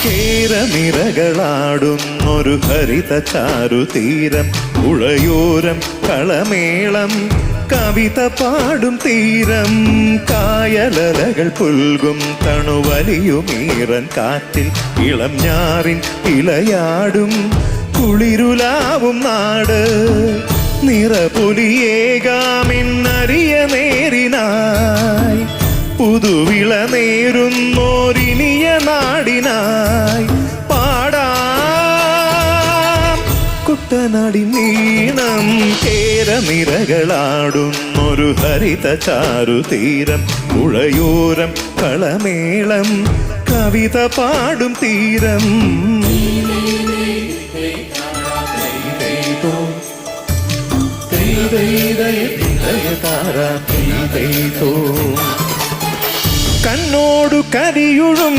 കേരനിരകളാടുന്നൊരു ഹരിത ചാരുതീരം, പുഴയോരം കളമേളം കവിത പാടും തീരം, കായലലകൾ പുൽകും തണുവലിയുമീറൻ കാറ്റിൽ ഇളം ഞാറിൻ ഇളയാടും കുളിരുലാവും നാട്, നിറപൊലിയേകാമെന്നറിയ നേരിനായി, പുതുവിള നേരുന്നോരിനിയ നാടിനായി പാടാം കുട്ടനാടി നീണം. കേരനിരകളാടുന്നൊരു ഹരിത ചാരുതീരം, പുഴയോരം കളമേളം കവിത പാടും തീരം. കണ്ണോടു കരിയുഴും